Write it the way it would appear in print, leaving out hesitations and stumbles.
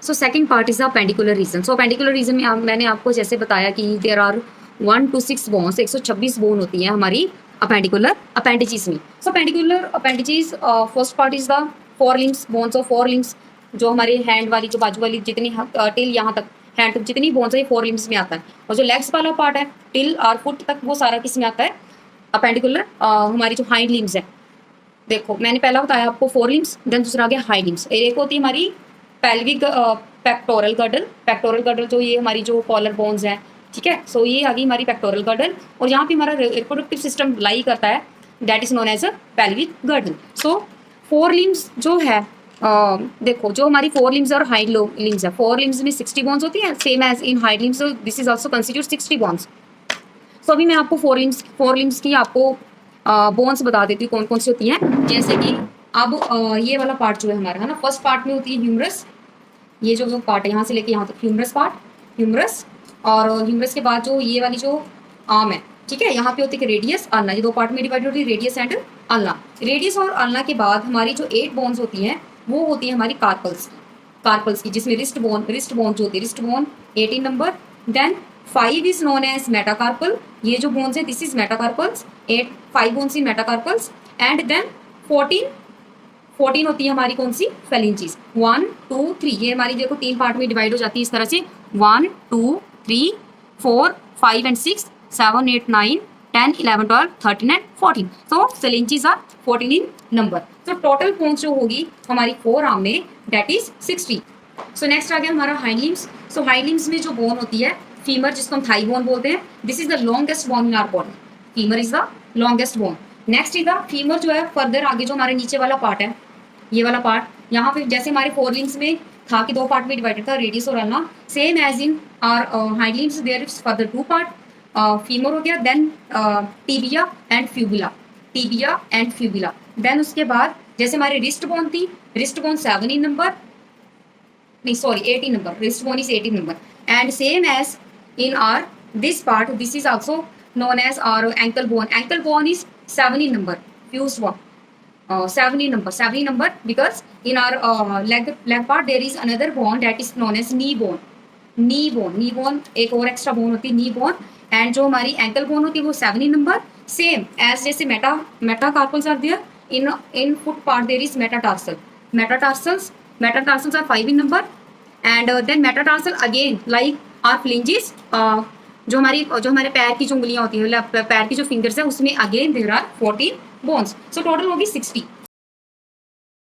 So second part is the appendicular region. So appendicular region में मैंने आपको जैसे बताया कि there are 1 to 6 bones, 126 bone होती है हमारी अपेंडिकुलर अपेंडिजीज में। So appendicular appendages first part is the fore limbs, bones of fore limbs, जो हमारे हैंड वाली जो बाजू वाली जितनी टिल यहाँ तक हैंड तक जितनी बोन्स है ये फोर लिम्स में आता है। और जो लेग्स वाला पार्ट है टिल और फुट तक वो सारा किस में आता है, अपेंडिकुलर हमारी जो हाइंड लिम्स है। देखो मैंने पहला बताया आपको फोर लिम्स, देन दूसरा आ गया हाइंड लिम्स। एक होती है हमारी pelvic pectoral girdle, pectoral girdle जो ये हमारी जो कॉलर बोन्स है, ठीक है। सो ये आ गई हमारी पेक्टोरल गर्डल और यहाँ पे हमारा रिप्रोडक्टिव सिस्टम लाई करता है, that is known as a pelvic girdle. So fore limbs जो है देखो जो हमारी फोर लिम्स और हाइंड लिम्स है, फोर लिम्स में 60 बोन्स होती है same as in hind limbs, this is also considered 60 bones. So अभी मैं आपको फोर लिम्स की आपको बोन्स बता देती हूँ कौन कौन सी होती हैं। जैसे कि अब ये वाला पार्ट जो है हमारा है ना, फर्स्ट पार्ट में होती है ह्यूमरस, ये जो पार्ट है यहाँ से लेके यहाँ तक ह्यूमरस पार्ट, ह्यूमरस। और ह्यूमरस के बाद जो ये वाली जो आर्म है, ठीक है, यहाँ पे होती है रेडियस अल्ना, ये दो पार्ट में डिवाइड होती है, रेडियस एंड अल्ना। रेडियस और अल्ना के बाद हमारी जो 8 बोन्स होती हैं वो होती है हमारी कार्पल्स की, जिसमें रिस्ट बोन जो होती है, रिस्ट बोन 18 नंबर। Then 5 is known as metacarpal, ये जो बोन्स है this is metacarpals, 5 bones in metacarpals. And then 14 होती है हमारी कौन सी, फेलिंजीज, 1 2 3, ये हमारी देखो 3 पार्ट में डिवाइड हो जाती है इस तरह से, 1 2 3 4 5 and 6 7 8 9 10 11 12 13 and 14। So phalanges are 14 in number. तो टोटल बोन्स जो होगी हमारी फोर आर्म में दैट इज 60। सो नेक्स्ट आ गया हमारा hind limbs. So hind limbs में जो बोन होती है फीमर, जिसको हम थाई बोन बोलते हैं, this is the longest bone in our body, femur is the longest bone. Next is the femur जो है फर्दर आगे जो हमारे नीचे वाला पार्ट है, ये वाला पार्ट यहाँ पे जैसे हमारे फोर लिम्स में था कि 2 पार्ट में डिवाइडेड था, रेडियस और ulna, same as in our hind limbs there is further 2 part, femur हो गया, then tibia and fibula, tibia and fibula. Then उसके बाद जैसे हमारी रिस्ट बोन थी, रिस्ट बोन 7 इन नंबर, नहीं sorry 18 number, wrist bone is 18 number. And same as in our this part, this is also known as our ankle bone is 7 in number, fused one, 7 in number because in our leg part there is another bone that is known as knee bone, एक और extra bone होती है नी bone. And जो हमारी ankle bone होती है वो 7 in number, same as जैसे metacarpals are there in foot part there is metatarsals are 5 in number। and then metatarsal again like are phalanges, जो हमारे पैर की जो उंगलियां होती है, पैर की जो फिंगर्स है उसमें again there are 14 bones. So total होगी 60।